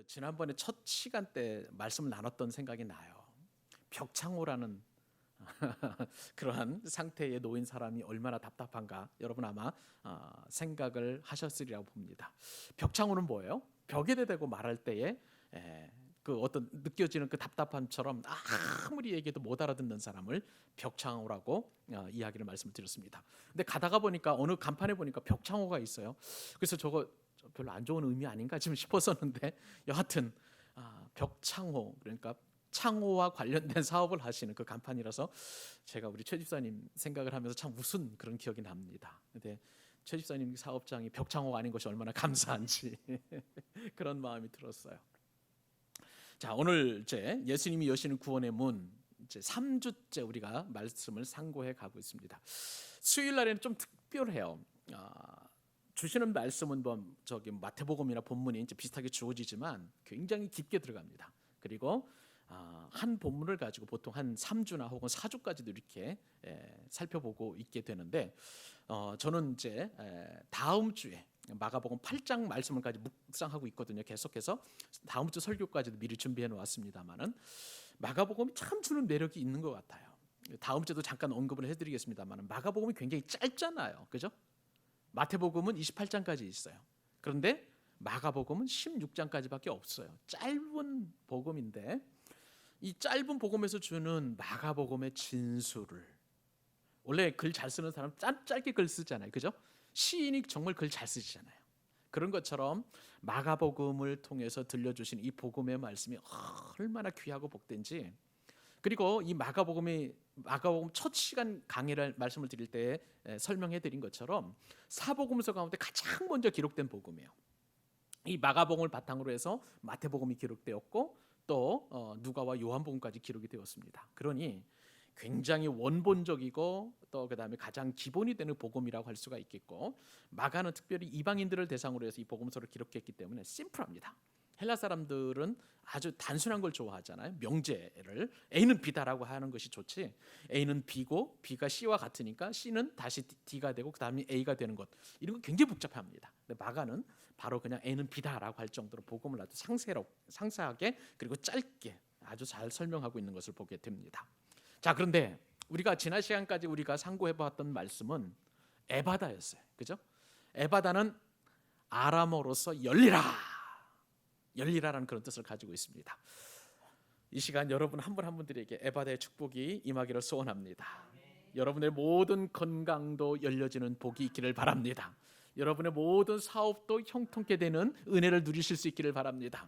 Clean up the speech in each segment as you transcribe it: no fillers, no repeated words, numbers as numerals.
지난번에 첫 시간 때 말씀을 나눴던 생각이 나요. 벽창호라는 그러한 상태에 놓인 사람이 얼마나 답답한가 여러분 아마 생각을 하셨으리라고 봅니다. 벽창호는 뭐예요? 벽에 대고 말할 때에 그 어떤 느껴지는 그 답답함처럼 아무리 얘기해도 못 알아듣는 사람을 벽창호라고 이야기를 말씀을 드렸습니다. 근데 가다가 보니까 어느 간판에 보니까 벽창호가 있어요. 그래서 저거 별로 안 좋은 의미 아닌가 지금 싶었었는데 여하튼 벽창호 그러니까 창호와 관련된 사업을 하시는 그 간판이라서 제가 우리 최 집사님 생각을 하면서 참 웃은 그런 기억이 납니다. 근데 최 집사님 사업장이 벽창호가 아닌 것이 얼마나 감사한지 그런 마음이 들었어요. 자, 오늘 이제 예수님이 여시는 구원의 문 이제 3주째 우리가 말씀을 상고해 가고 있습니다. 수요일 날에는 좀 특별해요. 주시는 말씀은 저기 마태복음이나 본문이 이제 비슷하게 주어지지만 굉장히 깊게 들어갑니다. 그리고 한 본문을 가지고 보통 한 3주나 혹은 4주까지도 이렇게 살펴보고 있게 되는데 저는 이제 다음 주에 마가복음 8장 말씀을까지 묵상하고 있거든요. 계속해서 다음 주 설교까지도 미리 준비해 놓았습니다만은 마가복음이 참 주는 매력이 있는 것 같아요. 다음 주에도 잠깐 언급을 해드리겠습니다만은 마가복음이 굉장히 짧잖아요, 그죠? 마태복음은 28장까지 있어요. 그런데 마가복음은 16장까지밖에 없어요. 짧은 복음인데 이 짧은 복음에서 주는 마가복음의 진수를 원래 글 잘 쓰는 사람 짧게 글 쓰잖아요, 그죠? 시인이 정말 글 잘 쓰시잖아요. 그런 것처럼 마가복음을 통해서 들려주신 이 복음의 말씀이 얼마나 귀하고 복된지. 그리고 이 마가복음 첫 시간 강의를 말씀을 드릴 때 설명해 드린 것처럼 사복음서 가운데 가장 먼저 기록된 복음이에요. 이 마가복음을 바탕으로 해서 마태복음이 기록되었고 또 누가와 요한복음까지 기록이 되었습니다. 그러니 굉장히 원본적이고 또 그다음에 가장 기본이 되는 복음이라고 할 수가 있겠고, 마가는 특별히 이방인들을 대상으로 해서 이 복음서를 기록했기 때문에 심플합니다. 헬라 사람들은 아주 단순한 걸 좋아하잖아요. 명제를 A는 B다라고 하는 것이 좋지, A는 B고 B가 C와 같으니까 C는 다시 D가 되고 그 다음에 A가 되는 것, 이런 거 굉장히 복잡합니다. 근데 마가는 바로 그냥 A는 B다라고 할 정도로 복음을 아주 상세하게 그리고 짧게 아주 잘 설명하고 있는 것을 보게 됩니다. 자, 그런데 우리가 지난 시간까지 우리가 상고해봤던 말씀은 에바다였어요, 그죠? 에바다는 아람어로서 열리라라는 그런 뜻을 가지고 있습니다. 이 시간 여러분 한 분 한 분들에게 에바다의 축복이 임하기를 소원합니다. 여러분의 모든 건강도 열려지는 복이 있기를 바랍니다. 여러분의 모든 사업도 형통케 되는 은혜를 누리실 수 있기를 바랍니다.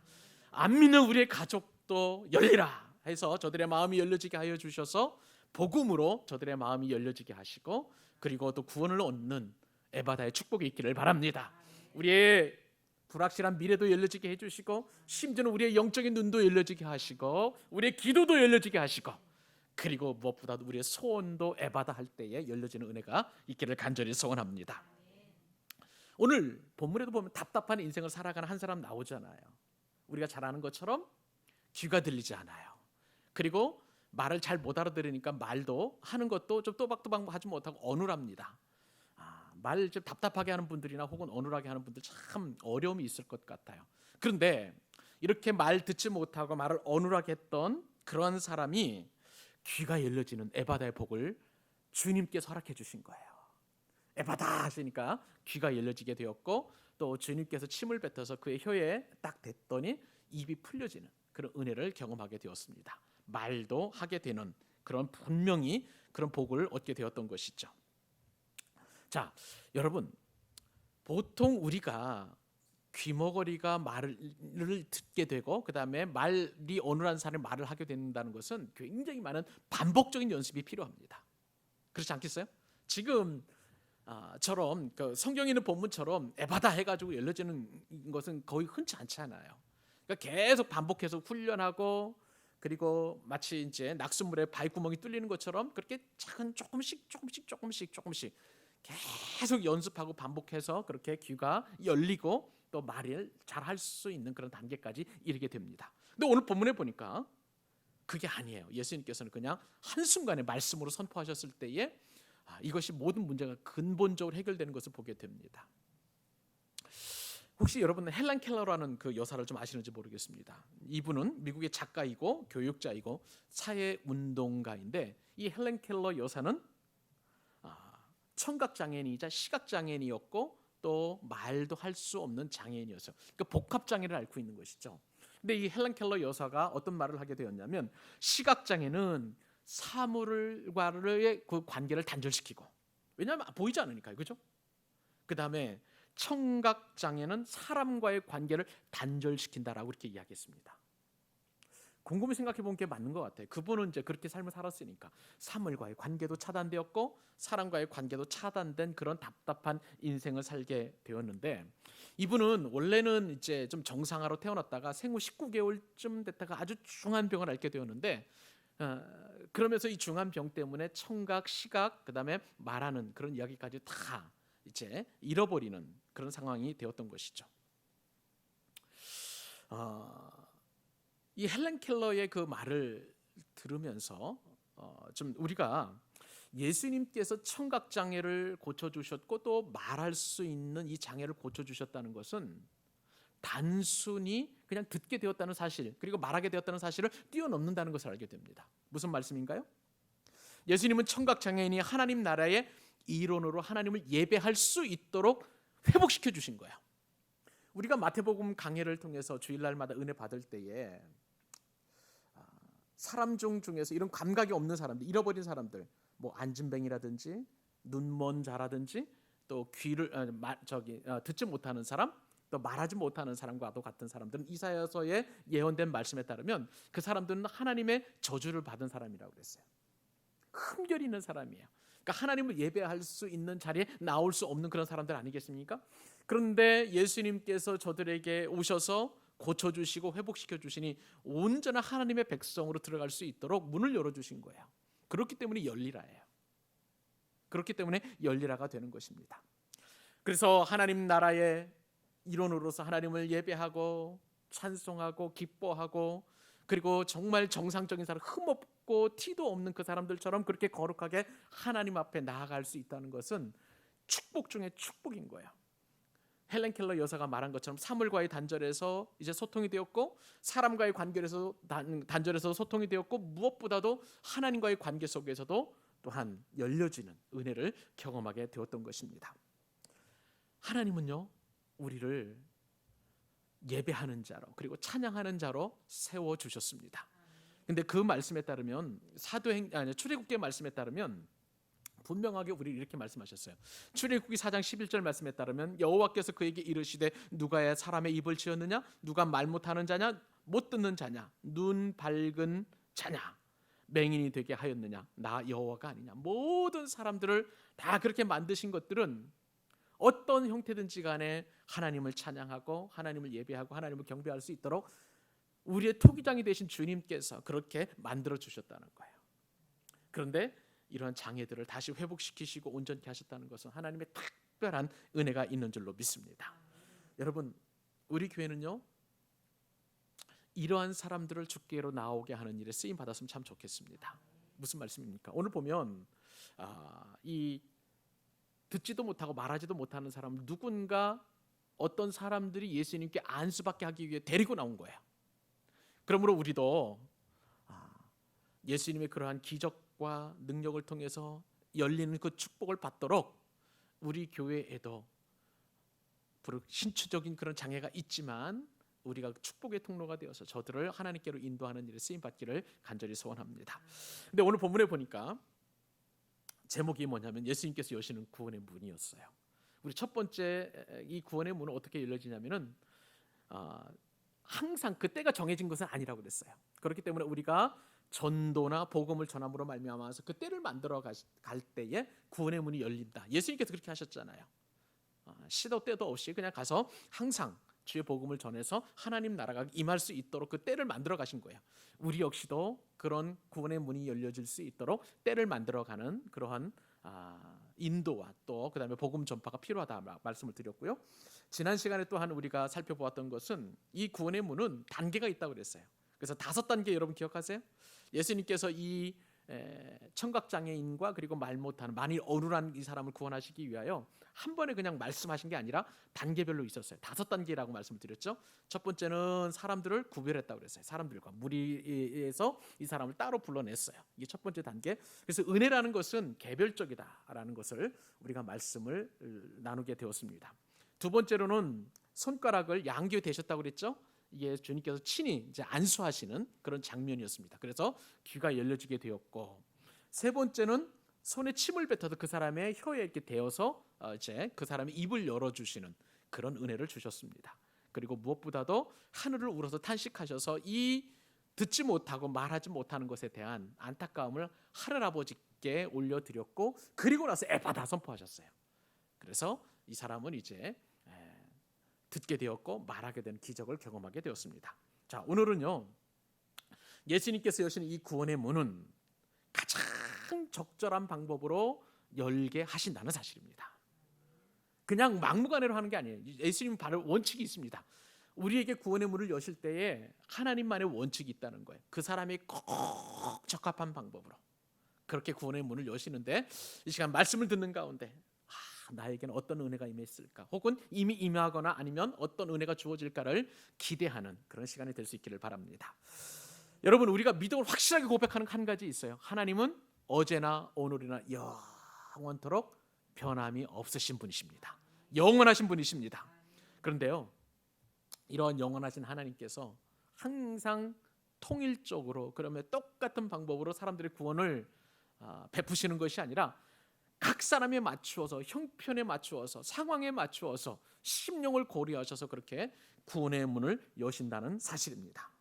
안 믿는 우리의 가족도 열리라 해서 저들의 마음이 열려지게 하여 주셔서 복음으로 저들의 마음이 열려지게 하시고, 그리고 또 구원을 얻는 에바다의 축복이 있기를 바랍니다. 우리의 불확실한 미래도 열려지게 해주시고, 심지어는 우리의 영적인 눈도 열려지게 하시고, 우리의 기도도 열려지게 하시고, 그리고 무엇보다도 우리의 소원도 에바다 할 때에 열려지는 은혜가 있기를 간절히 소원합니다. 오늘 본문에도 보면 답답한 인생을 살아가는 한 사람 나오잖아요. 우리가 잘 아는 것처럼 귀가 들리지 않아요. 그리고 말을 잘 못 알아들으니까 말도 하는 것도 좀 또박또박 하지 못하고 어눌합니다. 말 좀 답답하게 하는 분들이나 혹은 어눌하게 하는 분들 참 어려움이 있을 것 같아요. 그런데 이렇게 말 듣지 못하고 말을 어눌하게 했던 그런 사람이 귀가 열려지는 에바다의 복을 주님께서 허락해 주신 거예요. 에바다 하시니까 귀가 열려지게 되었고, 또 주님께서 침을 뱉어서 그의 혀에 딱 댔더니 입이 풀려지는 그런 은혜를 경험하게 되었습니다. 말도 하게 되는 그런 분명히 그런 복을 얻게 되었던 것이죠. 자, 여러분, 보통 우리가 귀머거리가 말을 듣게 되고 그 다음에 말이 어눌한 사람이 말을 하게 된다는 것은 굉장히 많은 반복적인 연습이 필요합니다. 그렇지 않겠어요? 지금 처럼 그 성경에 있는 본문처럼 에바다 해가지고 열려지는 것은 거의 흔치 않지 않아요. 그러니까 계속 반복해서 훈련하고, 그리고 마치 이제 낙숫물에 바위구멍이 뚫리는 것처럼 그렇게 작은 조금씩 계속 연습하고 반복해서 그렇게 귀가 열리고 또 말을 잘 할 수 있는 그런 단계까지 이르게 됩니다. 근데 오늘 본문에 보니까 그게 아니에요. 예수님께서는 그냥 한순간에 말씀으로 선포하셨을 때에 이것이 모든 문제가 근본적으로 해결되는 것을 보게 됩니다. 혹시 여러분 헬렌 켈러라는 그 여사를 좀 아시는지 모르겠습니다. 이분은 미국의 작가이고 교육자이고 사회운동가인데, 이 헬렌 켈러 여사는 청각 장애인이자 시각 장애인이었고 또 말도 할 수 없는 장애인이었어요. 그러니까 복합 장애를 앓고 있는 것이죠. 근데 이 헬렌 켈러 여사가 어떤 말을 하게 되었냐면, 시각 장애는 사물과의 그 관계를 단절시키고, 왜냐하면 보이지 않으니까요, 그죠? 그 다음에 청각 장애는 사람과의 관계를 단절시킨다라고 이렇게 이야기했습니다. 곰곰이 생각해 본 게 맞는 것 같아요. 그분은 이제 그렇게 삶을 살았으니까 사물과의 관계도 차단되었고 사람과의 관계도 차단된 그런 답답한 인생을 살게 되었는데, 이분은 원래는 이제 좀 정상화로 태어났다가 생후 19개월쯤 됐다가 아주 중한 병을 앓게 되었는데, 그러면서 이 중한 병 때문에 청각, 시각, 그다음에 말하는 그런 이야기까지 다 이제 잃어버리는 그런 상황이 되었던 것이죠. 이 헬렌 켈러의 그 말을 들으면서 좀 우리가 예수님께서 청각 장애를 고쳐 주셨고 또 말할 수 있는 이 장애를 고쳐 주셨다는 것은 단순히 그냥 듣게 되었다는 사실, 그리고 말하게 되었다는 사실을 뛰어넘는다는 것을 알게 됩니다. 무슨 말씀인가요? 예수님은 청각 장애인이 하나님 나라의 이론으로 하나님을 예배할 수 있도록 회복시켜 주신 거예요. 우리가 마태복음 강해를 통해서 주일날마다 은혜 받을 때에 사람 중에서 이런 감각이 없는 사람들, 잃어버린 사람들, 뭐 안진뱅이라든지 눈먼 자라든지 또 귀를 듣지 못하는 사람, 또 말하지 못하는 사람과도 같은 사람들은 이사야서의 예언된 말씀에 따르면 그 사람들은 하나님의 저주를 받은 사람이라고 그랬어요. 흠결 있는 사람이에요. 그러니까 하나님을 예배할 수 있는 자리에 나올 수 없는 그런 사람들 아니겠습니까? 그런데 예수님께서 저들에게 오셔서 고쳐주시고 회복시켜 주시니 온전한 하나님의 백성으로 들어갈 수 있도록 문을 열어주신 거예요. 그렇기 때문에 열리라예요. 그렇기 때문에 열리라가 되는 것입니다. 그래서 하나님 나라의 일원으로서 하나님을 예배하고 찬송하고 기뻐하고, 그리고 정말 정상적인 사람, 흠없고 티도 없는 그 사람들처럼 그렇게 거룩하게 하나님 앞에 나아갈 수 있다는 것은 축복 중에 축복인 거예요. 헬렌 켈러 여사가 말한 것처럼 사물과의 단절에서 이제 소통이 되었고, 사람과의 관계에서 단절에서 소통이 되었고, 무엇보다도 하나님과의 관계 속에서도 또한 열려지는 은혜를 경험하게 되었던 것입니다. 하나님은요, 우리를 예배하는 자로 그리고 찬양하는 자로 세워 주셨습니다. 근데 그 말씀에 따르면 출애굽기의 말씀에 따르면 분명하게 우리 이렇게 말씀하셨어요. 출애굽기 4장 11절 말씀에 따르면 여호와께서 그에게 이르시되 누가 사람의 입을 지었느냐, 누가 말 못하는 자냐, 못 듣는 자냐, 눈 밝은 자냐, 맹인이 되게 하였느냐, 나 여호와가 아니냐. 모든 사람들을 다 그렇게 만드신 것들은 어떤 형태든지 간에 하나님을 찬양하고 하나님을 예배하고 하나님을 경배할 수 있도록 우리의 토기장이 되신 주님께서 그렇게 만들어 주셨다는 거예요. 그런데 이러한 장애들을 다시 회복시키시고 온전케 하셨다는 것은 하나님의 특별한 은혜가 있는 줄로 믿습니다. 여러분, 우리 교회는요, 이러한 사람들을 주께로 나오게 하는 일에 쓰임 받았으면 참 좋겠습니다. 무슨 말씀입니까? 오늘 보면 이 듣지도 못하고 말하지도 못하는 사람을 누군가 어떤 사람들이 예수님께 안수받게 하기 위해 데리고 나온 거예요. 그러므로 우리도 예수님의 그러한 기적과 능력을 통해서 열리는 그 축복을 받도록 우리 교회에도 신추적인 그런 장애가 있지만 우리가 축복의 통로가 되어서 저들을 하나님께로 인도하는 일에 쓰임 받기를 간절히 소원합니다. 근데 오늘 본문에 보니까 제목이 뭐냐면 예수님께서 여시는 구원의 문이었어요. 우리 첫 번째 이 구원의 문은 어떻게 열려지냐면은 항상 그 때가 정해진 것은 아니라고 그랬어요. 그렇기 때문에 우리가 전도나 복음을 전함으로 말미암아서 그 때를 만들어 갈 때에 구원의 문이 열린다. 예수님께서 그렇게 하셨잖아요. 시도 때도 없이 그냥 가서 항상 주의 복음을 전해서 하나님 나라가 임할 수 있도록 그 때를 만들어 가신 거예요. 우리 역시도 그런 구원의 문이 열려질 수 있도록 때를 만들어가는 그러한 인도와 또 그다음에 복음 전파가 필요하다 말씀을 드렸고요. 지난 시간에 또한 우리가 살펴보았던 것은 이 구원의 문은 단계가 있다고 그랬어요. 그래서 5단계 여러분 기억하세요? 예수님께서 이 청각장애인과 그리고 말 못하는 많이 어눌한 이 사람을 구원하시기 위하여 한 번에 그냥 말씀하신 게 아니라 단계별로 있었어요. 5단계라고 말씀을 드렸죠. 첫 번째는 사람들을 구별했다고 그랬어요. 사람들과 무리에서 이 사람을 따로 불러냈어요. 이게 첫 번째 단계. 그래서 은혜라는 것은 개별적이다라는 것을 우리가 말씀을 나누게 되었습니다. 두 번째로는 손가락을 양귀 되셨다고 그랬죠. 이게 주님께서 친히 이제 안수하시는 그런 장면이었습니다. 그래서 귀가 열려지게 되었고, 세 번째는 손에 침을 뱉어서 그 사람의 혀에 이렇게 대어서 이제 그 사람의 입을 열어주시는 그런 은혜를 주셨습니다. 그리고 무엇보다도 하늘을 우러서 탄식하셔서 이 듣지 못하고 말하지 못하는 것에 대한 안타까움을 하늘 아버지께 올려드렸고, 그리고 나서 에바다 선포하셨어요. 그래서 이 사람은 이제 듣게 되었고 말하게 된 기적을 경험하게 되었습니다. 자, 오늘은요, 예수님께서 여시는 이 구원의 문은 가장 적절한 방법으로 열게 하신다는 사실입니다. 그냥 막무가내로 하는 게 아니에요. 예수님 바로 원칙이 있습니다. 우리에게 구원의 문을 여실 때에 하나님만의 원칙이 있다는 거예요. 그 사람이 꼭 적합한 방법으로 그렇게 구원의 문을 여시는데, 이 시간 말씀을 듣는 가운데 나에게는 어떤 은혜가 임했을까, 혹은 이미 임하거나 아니면 어떤 은혜가 주어질까를 기대하는 그런 시간이 될 수 있기를 바랍니다. 여러분, 우리가 믿음을 확실하게 고백하는 한 가지 있어요. 하나님은 어제나 오늘이나 영원토록 변함이 없으신 분이십니다. 영원하신 분이십니다. 그런데요, 이러한 영원하신 하나님께서 항상 통일적으로, 그러면 똑같은 방법으로 사람들의 구원을 베푸시는 것이 아니라 각 사람에 맞추어서, 형편에 맞추어서, 상황에 맞추어서 심령을 고려하셔서 그렇게 구원의 문을 여신다는 사실입니다.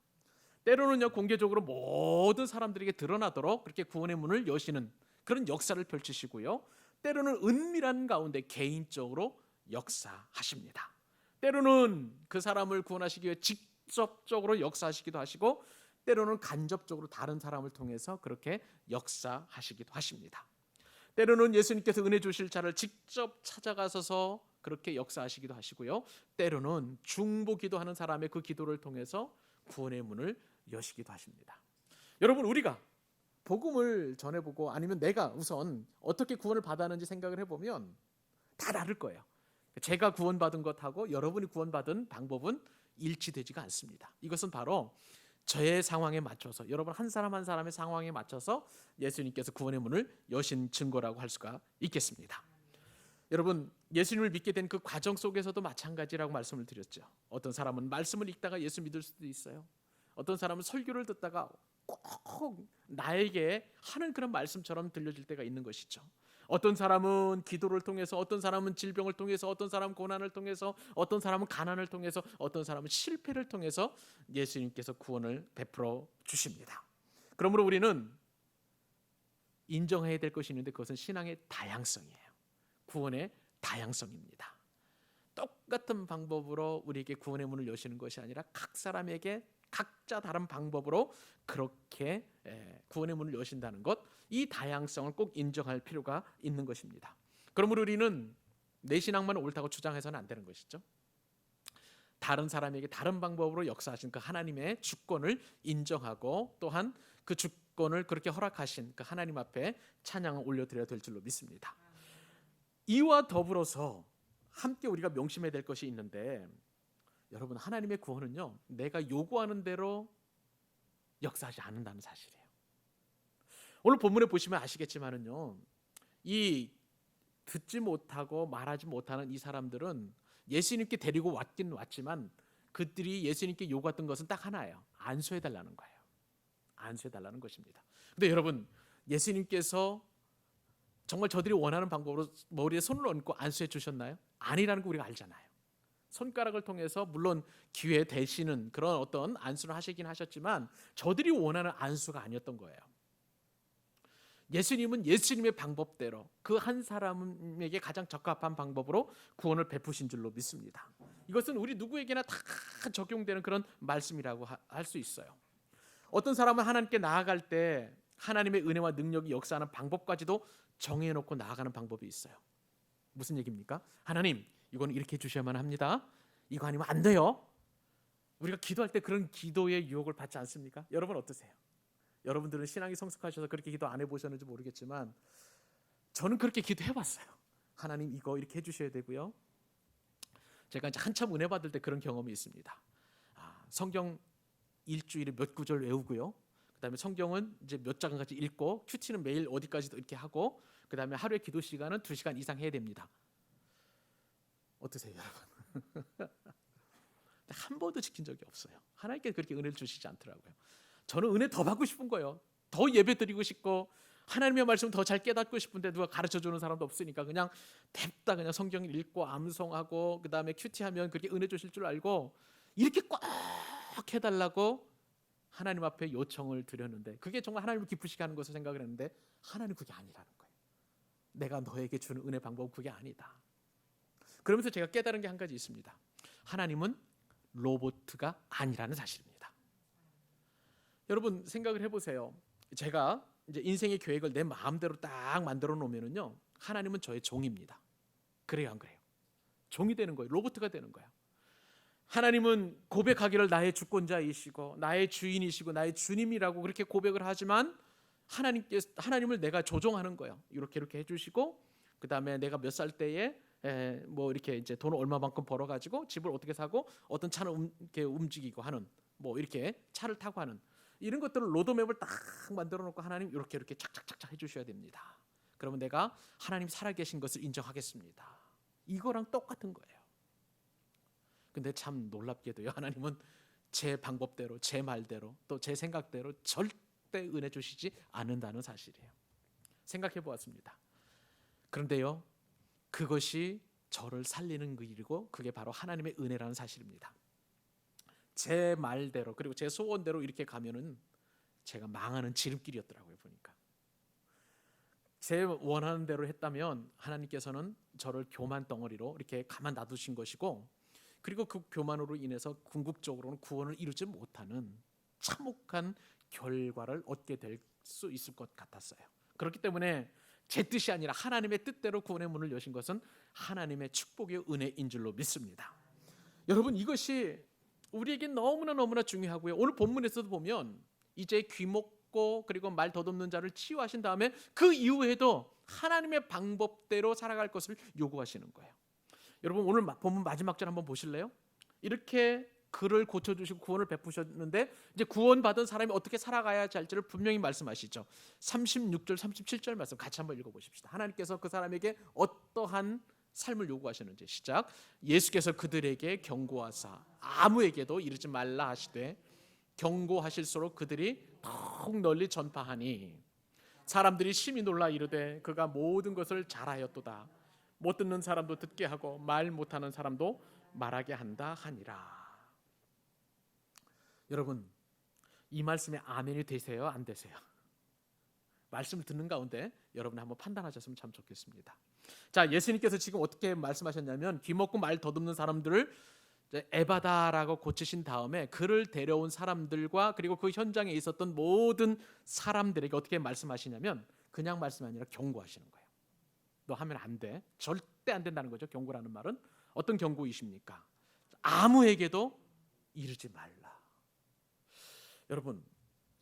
때로는요, 공개적으로 모든 사람들에게 드러나도록 그렇게 구원의 문을 여시는 그런 역사를 펼치시고요, 때로는 은밀한 가운데 개인적으로 역사하십니다. 때로는 그 사람을 구원하시기 위해 직접적으로 역사하시기도 하시고, 때로는 간접적으로 다른 사람을 통해서 그렇게 역사하시기도 하십니다. 때로는 예수님께서 은혜 주실 자를 직접 찾아가셔서 그렇게 역사하시기도 하시고요, 때로는 중보기도하는 사람의 그 기도를 통해서 구원의 문을 여시기도 하십니다. 여러분, 우리가 복음을 전해보고 아니면 내가 우선 어떻게 구원을 받았는지 생각을 해보면 다 다를 거예요. 제가 구원받은 것하고 여러분이 구원받은 방법은 일치되지가 않습니다. 이것은 바로 저의 상황에 맞춰서, 여러분 한 사람 한 사람의 상황에 맞춰서 예수님께서 구원의 문을 여신 증거라고 할 수가 있겠습니다. 여러분, 예수님을 믿게 된 그 과정 속에서도 마찬가지라고 말씀을 드렸죠. 어떤 사람은 말씀을 읽다가 예수 믿을 수도 있어요. 어떤 사람은 설교를 듣다가 꼭 나에게 하는 그런 말씀처럼 들려질 때가 있는 것이죠. 어떤 사람은 기도를 통해서, 어떤 사람은 질병을 통해서, 어떤 사람은 고난을 통해서, 어떤 사람은 가난을 통해서, 어떤 사람은 실패를 통해서 예수님께서 구원을 베풀어 주십니다. 그러므로 우리는 인정해야 될 것이 있는데, 그것은 신앙의 다양성이에요. 구원의 다양성입니다. 똑같은 방법으로 우리에게 구원의 문을 여시는 것이 아니라 각 사람에게 각자 다른 방법으로 그렇게 구원의 문을 여신다는 것, 이 다양성을 꼭 인정할 필요가 있는 것입니다. 그러므로 우리는 내 신앙만 옳다고 주장해서는 안 되는 것이죠. 다른 사람에게 다른 방법으로 역사하신 그 하나님의 주권을 인정하고, 또한 그 주권을 그렇게 허락하신 그 하나님 앞에 찬양을 올려드려야 될 줄로 믿습니다. 이와 더불어서 함께 우리가 명심해야 될 것이 있는데, 여러분, 하나님의 구원은요, 내가 요구하는 대로 역사하지 않는다는 사실이에요. 오늘 본문에 보시면 아시겠지만은요, 이 듣지 못하고 말하지 못하는 이 사람들은 예수님께 데리고 왔긴 왔지만, 그들이 예수님께 요구했던 것은 딱 하나예요. 안수해달라는 거예요. 안수해달라는 것입니다. 근데 여러분, 예수님께서 정말 저들이 원하는 방법으로 머리에 손을 얹고 안수해 주셨나요? 아니라는 거 우리가 알잖아요. 손가락을 통해서 물론 귀에 대시는 그런 어떤 안수를 하시긴 하셨지만, 저들이 원하는 안수가 아니었던 거예요. 예수님은 예수님의 방법대로 그 한 사람에게 가장 적합한 방법으로 구원을 베푸신 줄로 믿습니다. 이것은 우리 누구에게나 다 적용되는 그런 말씀이라고 할 수 있어요. 어떤 사람은 하나님께 나아갈 때 하나님의 은혜와 능력이 역사하는 방법까지도 정해놓고 나아가는 방법이 있어요. 무슨 얘기입니까? 하나님, 이거는 이렇게 해주셔야만 합니다. 이거 아니면 안 돼요. 우리가 기도할 때 그런 기도의 유혹을 받지 않습니까? 여러분 어떠세요? 여러분들은 신앙이 성숙하셔서 그렇게 기도 안 해보셨는지 모르겠지만 저는 그렇게 기도해봤어요. 하나님 이거 이렇게 해주셔야 되고요. 제가 이제 한참 은혜 받을 때 그런 경험이 있습니다. 성경 일주일에 몇 구절 외우고요. 그다음에 성경은 이제 몇 장까지 읽고 큐티는 매일 어디까지도 이렇게 하고 그다음에 하루에 기도 시간은 2시간 이상 해야 됩니다. 어떠세요, 여러분? 한 번도 지킨 적이 없어요. 하나님께 그렇게 은혜를 주시지 않더라고요. 저는 은혜 더 받고 싶은 거예요. 더 예배 드리고 싶고 하나님의 말씀 더 잘 깨닫고 싶은데 누가 가르쳐 주는 사람도 없으니까 그냥 냅다 그냥 성경 읽고 암송하고 그다음에 큐티하면 그렇게 은혜 주실 줄 알고 이렇게 꼭 해달라고 하나님 앞에 요청을 드렸는데 그게 정말 하나님을 기쁘시게 하는 것을 생각을 했는데 하나님 그게 아니라는 거예요. 내가 너에게 주는 은혜 방법은 그게 아니다. 그러면서 제가 깨달은 게 한 가지 있습니다. 하나님은 로봇가 아니라는 사실입니다. 여러분 생각을 해보세요. 제가 이제 인생의 계획을 내 마음대로 딱 만들어 놓으면은요, 하나님은 저의 종입니다. 그래요, 안 그래요? 종이 되는 거예요. 로봇가 되는 거예요. 하나님은 고백하기를 나의 주권자이시고 나의 주인이시고 나의 주님이라고 그렇게 고백을 하지만 하나님을 내가 조종하는 거예요. 이렇게 해주시고 그 다음에 내가 몇 살 때에 뭐 이렇게 이제 돈을 얼마만큼 벌어가지고 집을 어떻게 사고 어떤 차는 이렇게 움직이고 하는 뭐 이렇게 차를 타고 하는 이런 것들을 로드맵을 딱 만들어 놓고 하나님 이렇게 착착착착 해주셔야 됩니다. 그러면 내가 하나님 살아계신 것을 인정하겠습니다. 이거랑 똑같은 거예요. 근데 참 놀랍게도요, 하나님은 제 방법대로 제 말대로 또 제 생각대로 절대 은혜 주시지 않는다는 사실이에요. 생각해 보았습니다. 그런데요, 그것이 저를 살리는 일이고 그게 바로 하나님의 은혜라는 사실입니다. 제 말대로 그리고 제 소원대로 이렇게 가면은 제가 망하는 지름길이었더라고요. 보니까 제 원하는 대로 했다면 하나님께서는 저를 교만 덩어리로 이렇게 가만 놔두신 것이고 그리고 그 교만으로 인해서 궁극적으로는 구원을 이루지 못하는 참혹한 결과를 얻게 될 수 있을 것 같았어요. 그렇기 때문에 제 뜻이 아니라 하나님의 뜻대로 구원의 문을 여신 것은 하나님의 축복의 은혜인 줄로 믿습니다. 여러분 이것이 우리에게 너무나 중요하고요. 오늘 본문에서도 보면 이제 귀먹고 그리고 말 더듬는 자를 치유하신 다음에 그 이후에도 하나님의 방법대로 살아갈 것을 요구하시는 거예요. 여러분 오늘 본문 마지막 절 한번 보실래요? 이렇게 그를 고쳐주시고 구원을 베푸셨는데 이제 구원받은 사람이 어떻게 살아가야 할지를 분명히 말씀하시죠. 36절 37절 말씀 같이 한번 읽어보십시다. 하나님께서 그 사람에게 어떠한 삶을 요구하셨는지 시작. 예수께서 그들에게 경고하사 아무에게도 이르지 말라 하시되 경고하실수록 그들이 더욱 널리 전파하니 사람들이 심히 놀라 이르되 그가 모든 것을 잘하였도다. 못 듣는 사람도 듣게 하고 말 못하는 사람도 말하게 한다 하니라. 여러분 이 말씀에 아멘이 되세요? 안 되세요? 말씀을 듣는 가운데 여러분 한번 판단하셨으면 참 좋겠습니다. 자, 예수님께서 지금 어떻게 말씀하셨냐면 귀먹고 말 더듬는 사람들을 에바다라고 고치신 다음에 그를 데려온 사람들과 그리고 그 현장에 있었던 모든 사람들에게 어떻게 말씀하시냐면 그냥 말씀이 아니라 경고하시는 거예요. 너 하면 안 돼. 절대 안 된다는 거죠. 경고라는 말은 어떤 경고이십니까? 아무에게도 이르지 말라. 여러분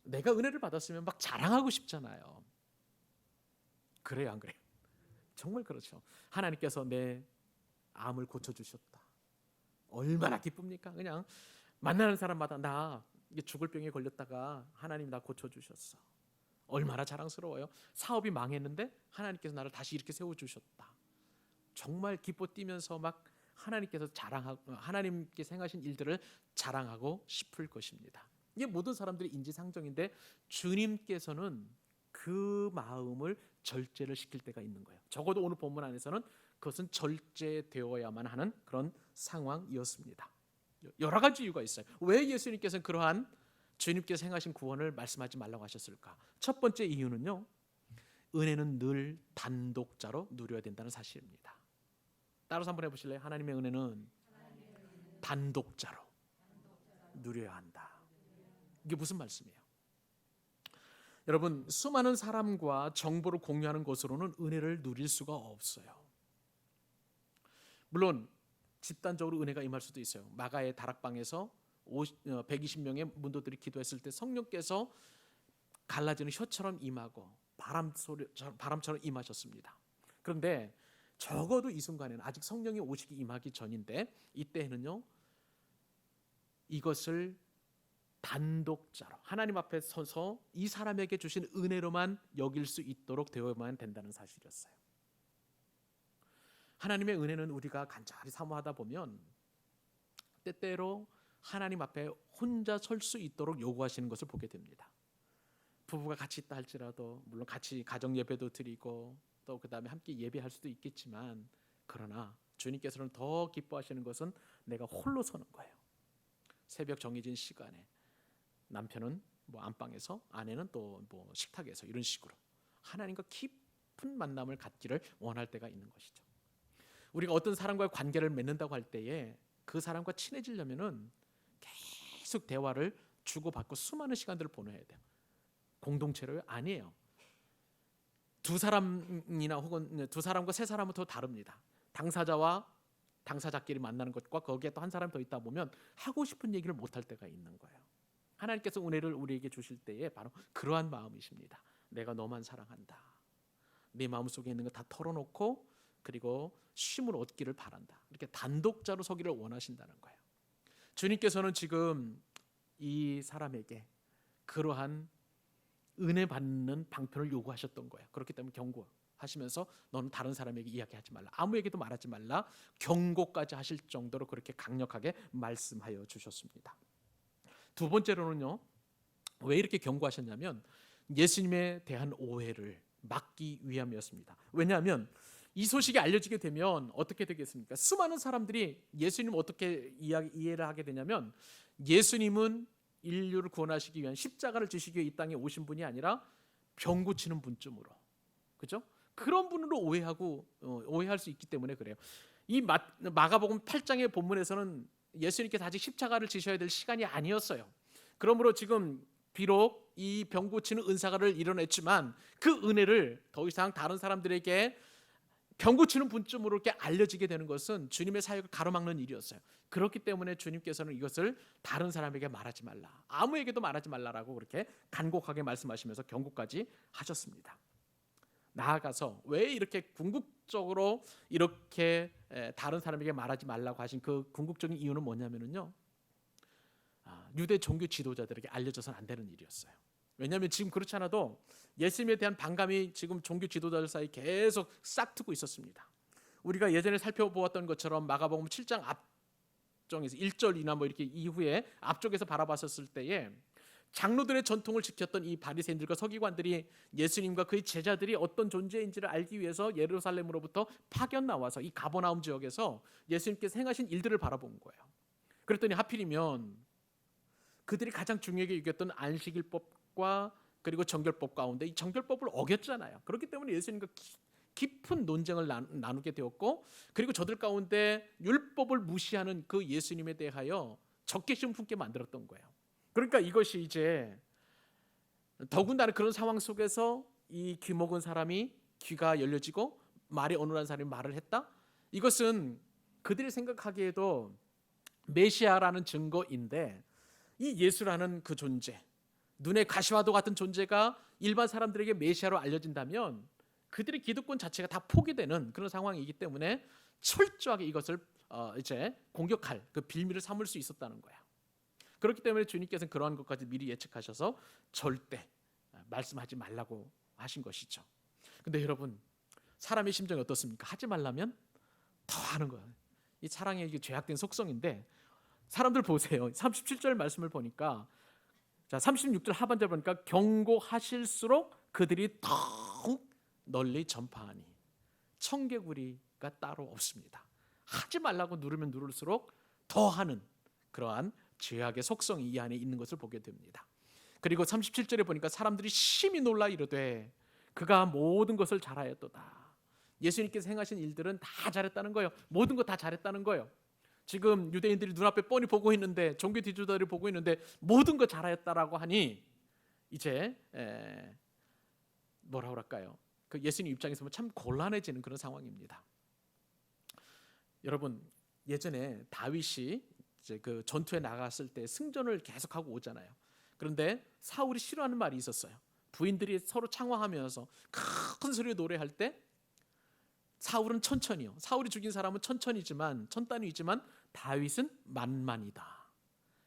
내가 은혜를 받았으면 막 자랑하고 싶잖아요. 그래요, 안 그래요? 정말 그렇죠. 하나님께서 내 암을 고쳐주셨다. 얼마나 기쁩니까? 그냥 만나는 사람마다 나 죽을 병에 걸렸다가 하나님 나 고쳐주셨어. 얼마나 자랑스러워요. 사업이 망했는데 하나님께서 나를 다시 이렇게 세워주셨다. 정말 기뻐 뛰면서 막 하나님께서 자랑하고 하나님께서 행하신 일들을 자랑하고 싶을 것입니다. 이게 모든 사람들의 인지상정인데 주님께서는 그 마음을 절제를 시킬 때가 있는 거예요. 적어도 오늘 본문 안에서는 그것은 절제되어야만 하는 그런 상황이었습니다. 여러 가지 이유가 있어요. 왜 예수님께서는 그러한 주님께서 행하신 구원을 말씀하지 말라고 하셨을까? 첫 번째 이유는요, 은혜는 늘 단독자로 누려야 된다는 사실입니다. 따라서 한번 해보실래요? 하나님의 은혜는 단독자로 누려야 한다. 이게 무슨 말씀이에요? 여러분 수많은 사람과 정보를 공유하는 것으로는 은혜를 누릴 수가 없어요. 물론 집단적으로 은혜가 임할 수도 있어요. 마가의 다락방에서 120명의 문도들이 기도했을 때 성령께서 갈라지는 혀처럼 임하고 바람처럼 임하셨습니다. 그런데 적어도 이 순간에는 아직 성령이 오시기 임하기 전인데 이때에는요, 이것을 단독자로 하나님 앞에 서서 이 사람에게 주신 은혜로만 여길 수 있도록 되어야만 된다는 사실이었어요. 하나님의 은혜는 우리가 간절히 사모하다 보면 때때로 하나님 앞에 혼자 설 수 있도록 요구하시는 것을 보게 됩니다. 부부가 같이 있다 할지라도 물론 같이 가정 예배도 드리고 또 그다음에 함께 예배할 수도 있겠지만, 그러나 주님께서는 더 기뻐하시는 것은 내가 홀로 서는 거예요. 새벽 정해진 시간에 남편은 뭐 안방에서, 아내는 또 뭐 식탁에서, 이런 식으로 하나님과 깊은 만남을 갖기를 원할 때가 있는 것이죠. 우리가 어떤 사람과의 관계를 맺는다고 할 때에 그 사람과 친해지려면은 계속 대화를 주고받고 수많은 시간들을 보내야 돼요. 공동체로 아니에요. 두 사람이나 혹은 두 사람과 세 사람은 더 다릅니다. 당사자와 당사자끼리 만나는 것과 거기에 또 한 사람 더 있다 보면 하고 싶은 얘기를 못할 때가 있는 거예요. 하나님께서 은혜를 우리에게 주실 때에 바로 그러한 마음이십니다. 내가 너만 사랑한다. 네 마음속에 있는 거 다 털어놓고 그리고 쉼을 얻기를 바란다. 이렇게 단독자로 서기를 원하신다는 거예요. 주님께서는 지금 이 사람에게 그러한 은혜 받는 방편을 요구하셨던 거예요. 그렇기 때문에 경고하시면서 너는 다른 사람에게 이야기하지 말라, 아무에게도 말하지 말라, 경고까지 하실 정도로 그렇게 강력하게 말씀하여 주셨습니다. 두 번째로는요, 왜 이렇게 경고하셨냐면 예수님에 대한 오해를 막기 위함이었습니다. 왜냐하면 이 소식이 알려지게 되면 어떻게 되겠습니까? 수많은 사람들이 예수님을 어떻게 이해를 하게 되냐면, 예수님은 인류를 구원하시기 위한 십자가를 지시기 위해 이 땅에 오신 분이 아니라 병 고치는 분쯤으로, 그죠? 그런 분으로 오해할 수 있기 때문에 그래요. 이 마가복음 8장의 본문에서는 예수님께서 아직 십자가를 지셔야 될 시간이 아니었어요. 그러므로 지금 비록 이 병 고치는 은사를 이뤄냈지만 그 은혜를 더 이상 다른 사람들에게 병 고치는 분쯤으로 이렇게 알려지게 되는 것은 주님의 사역을 가로막는 일이었어요. 그렇기 때문에 주님께서는 이것을 다른 사람에게 말하지 말라, 아무에게도 말하지 말라라고 그렇게 간곡하게 말씀하시면서 경고까지 하셨습니다. 나아가서 왜 이렇게 궁극적으로 이렇게 다른 사람에게 말하지 말라고 하신 그 궁극적인 이유는 뭐냐면요, 유대 종교 지도자들에게 알려져서는 안 되는 일이었어요. 왜냐하면 지금 그렇지 않아도 예수님에 대한 반감이 지금 종교 지도자들 사이에 계속 싹트고 있었습니다. 우리가 예전에 살펴보았던 것처럼 마가복음 7장 앞쪽에서 1절이나 뭐 이렇게 이후에 앞쪽에서 바라봤었을 때에 장로들의 전통을 지켰던 이 바리새인들과 서기관들이 예수님과 그의 제자들이 어떤 존재인지를 알기 위해서 예루살렘으로부터 파견 나와서 이 가버나움 지역에서 예수님께서 행하신 일들을 바라본 거예요. 그랬더니 하필이면 그들이 가장 중요하게 여겼던 안식일법과 그리고 정결법 가운데 이 정결법을 어겼잖아요. 그렇기 때문에 예수님과 깊은 논쟁을 나누게 되었고, 그리고 저들 가운데 율법을 무시하는 그 예수님에 대하여 적개심 품게 만들었던 거예요. 그러니까 이것이 이제 더군다나 그런 상황 속에서 이 귀 먹은 사람이 귀가 열려지고 말이 어눌한 사람이 말을 했다. 이것은 그들이 생각하기에도 메시아라는 증거인데, 이 예수라는 그 존재, 눈에 가시와도 같은 존재가 일반 사람들에게 메시아로 알려진다면 그들의 기득권 자체가 다 포기되는 그런 상황이기 때문에 철저하게 이것을 이제 공격할 그 빌미를 삼을 수 있었다는 거야. 그렇기 때문에 주님께서는 그러한 것까지 미리 예측하셔서 절대 말씀하지 말라고 하신 것이죠. 근데 여러분, 사람의 심정이 어떻습니까? 하지 말라면 더 하는 거예요. 이 사랑의 죄악된 속성인데, 사람들 보세요. 37절 말씀을 보니까, 자 36절 하반절 보니까 경고하실수록 그들이 더욱 널리 전파하니 청개구리가 따로 없습니다. 하지 말라고 누르면 누를수록 더 하는 그러한 죄악의 속성이 이 안에 있는 것을 보게 됩니다. 그리고 37절에 보니까 사람들이 심히 놀라 이르되 그가 모든 것을 잘하였도다. 예수님께서 행하신 일들은 다 잘했다는 거예요. 모든 것 다 잘했다는 거예요. 지금 유대인들이 눈앞에 뻔히 보고 있는데, 종교 지도자들이 보고 있는데 모든 것 잘하였다라고 하니 이제 뭐라 그럴까요? 그 예수님 입장에서 보면 참 곤란해지는 그런 상황입니다. 여러분, 예전에 다윗이 이제 그 전투에 나갔을 때 승전을 계속하고 오잖아요. 그런데 사울이 싫어하는 말이 있었어요. 부인들이 서로 창화하면서 큰 소리로 노래할 때 사울은 천천히요. 사울이 죽인 사람은 천천히지만 천 단위이지만 다윗은 만만이다.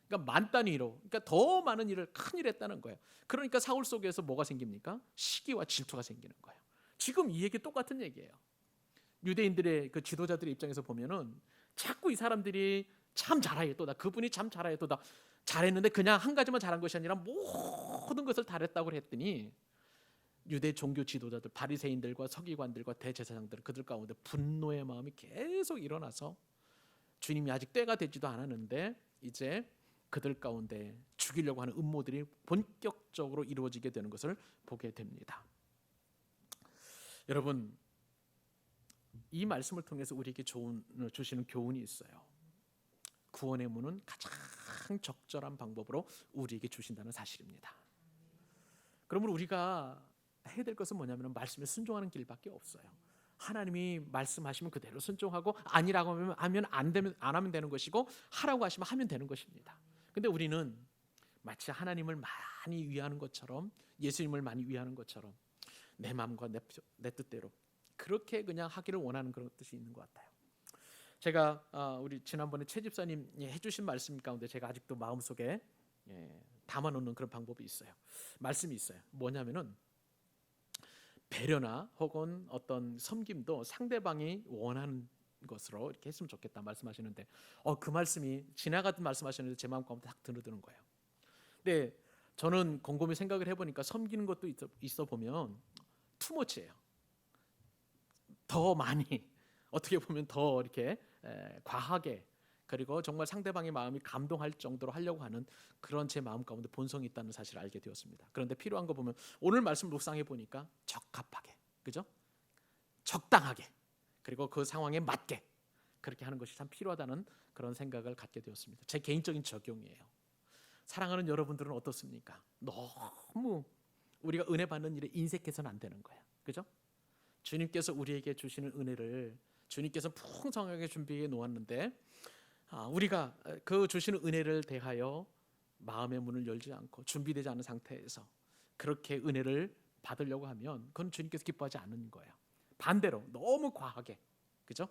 그러니까 만 단위로, 그러니까 더 많은 일을 큰 일을 했다는 거예요. 그러니까 사울 속에서 뭐가 생깁니까? 시기와 질투가 생기는 거예요. 지금 이 얘기 똑같은 얘기예요. 유대인들의 그 지도자들의 입장에서 보면은 자꾸 이 사람들이 참 잘하였도다. 그분이 참 잘하였도다. 잘했는데 그냥 한 가지만 잘한 것이 아니라 모든 것을 잘했다고 했더니 유대 종교 지도자들, 바리새인들과 서기관들과 대제사장들, 그들 가운데 분노의 마음이 계속 일어나서 주님이 아직 때가 되지도 않았는데 이제 그들 가운데 죽이려고 하는 음모들이 본격적으로 이루어지게 되는 것을 보게 됩니다. 여러분, 이 말씀을 통해서 우리에게 주시는 교훈이 있어요. 구원의 문은 가장 적절한 방법으로 우리에게 주신다는 사실입니다. 그러면 우리가 해야 될 것은 뭐냐면 말씀에 순종하는 길밖에 없어요. 하나님이 말씀하시면 그대로 순종하고 아니라고 하면 안 하면 되는 것이고 하라고 하시면 하면 되는 것입니다. 근데 우리는 마치 하나님을 많이 위하는 것처럼, 예수님을 많이 위하는 것처럼 내 마음과 내 뜻대로 그렇게 그냥 하기를 원하는 그런 뜻이 있는 것 같아요. 제가 우리 지난번에 최 집사님이 해주신 말씀 가운데 제가 아직도 마음속에 담아놓는 그런 방법이 있어요. 말씀이 있어요. 뭐냐면은 배려나 혹은 어떤 섬김도 상대방이 원하는 것으로 이렇게 했으면 좋겠다 말씀하시는데 그 말씀이 지나가던 말씀하시는데 제 마음 가운데 딱 드는 거예요. 근데 저는 곰곰이 생각을 해보니까 섬기는 것도 있어 보면 투머치예요. 더 많이 어떻게 보면 더 이렇게 과하게 그리고 정말 상대방의 마음이 감동할 정도로 하려고 하는 그런 제 마음 가운데 본성이 있다는 사실을 알게 되었습니다. 그런데 필요한 거 보면 오늘 말씀 묵상해 보니까 적합하게, 그죠? 적당하게 그리고 그 상황에 맞게 그렇게 하는 것이 참 필요하다는 그런 생각을 갖게 되었습니다. 제 개인적인 적용이에요. 사랑하는 여러분들은 어떻습니까? 너무 우리가 은혜 받는 일에 인색해서는 안 되는 거야, 그죠? 주님께서 우리에게 주시는 은혜를 주님께서 풍성하게 준비해 놓았는데 우리가 그 주시는 은혜를 대하여 마음의 문을 열지 않고 준비되지 않은 상태에서 그렇게 은혜를 받으려고 하면 그건 주님께서 기뻐하지 않는 거예요. 반대로 너무 과하게, 그죠?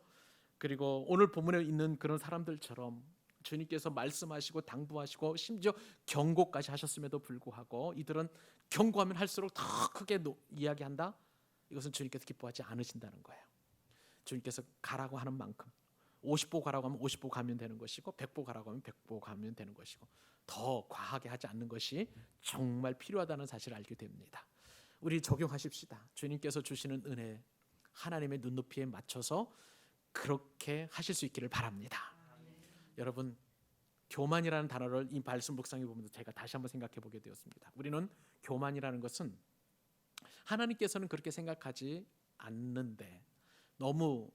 그리고 오늘 본문에 있는 그런 사람들처럼 주님께서 말씀하시고 당부하시고 심지어 경고까지 하셨음에도 불구하고 이들은 경고하면 할수록 더 크게 이야기한다. 이것은 주님께서 기뻐하지 않으신다는 거예요. 주님께서 가라고 하는 만큼 50보 가라고 하면 50보 가면 되는 것이고 100보 가라고 하면 100보 가면 되는 것이고 더 과하게 하지 않는 것이 정말 필요하다는 사실을 알게 됩니다. 우리 적용하십시다. 주님께서 주시는 은혜 하나님의 눈높이에 맞춰서 그렇게 하실 수 있기를 바랍니다. 여러분, 교만이라는 단어를 이 말씀 묵상해 보면서 제가 다시 한번 생각해 보게 되었습니다. 우리는 교만이라는 것은 하나님께서는 그렇게 생각하지 않는데 너무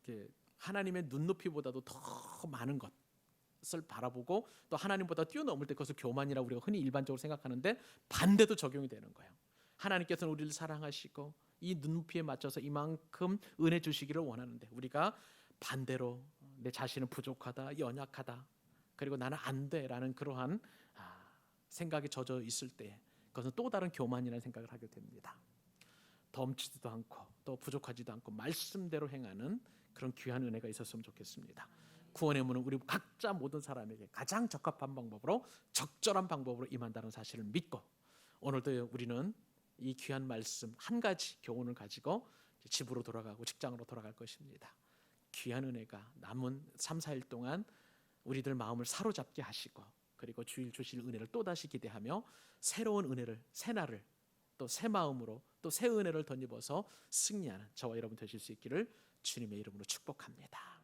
이렇게 하나님의 눈높이보다도 더 많은 것을 바라보고 또 하나님보다 뛰어넘을 때 그것을 교만이라고 우리가 흔히 일반적으로 생각하는데 반대도 적용이 되는 거예요. 하나님께서는 우리를 사랑하시고 이 눈높이에 맞춰서 이만큼 은혜 주시기를 원하는데 우리가 반대로 내 자신은 부족하다, 연약하다, 그리고 나는 안 돼라는 그러한 생각에 젖어 있을 때 그것은 또 다른 교만이라는 생각을 하게 됩니다. 덤치지도 않고 또 부족하지도 않고 말씀대로 행하는 그런 귀한 은혜가 있었으면 좋겠습니다. 구원의 문은 우리 각자 모든 사람에게 가장 적합한 방법으로 적절한 방법으로 임한다는 사실을 믿고 오늘도 우리는 이 귀한 말씀 한 가지 교훈을 가지고 집으로 돌아가고 직장으로 돌아갈 것입니다. 귀한 은혜가 남은 3, 4일 동안 우리들 마음을 사로잡게 하시고 그리고 주일 주실 은혜를 또다시 기대하며 새로운 은혜를 새날을 또 새 마음으로 또 새 은혜를 덧입어서 승리하는 저와 여러분 되실 수 있기를 주님의 이름으로 축복합니다.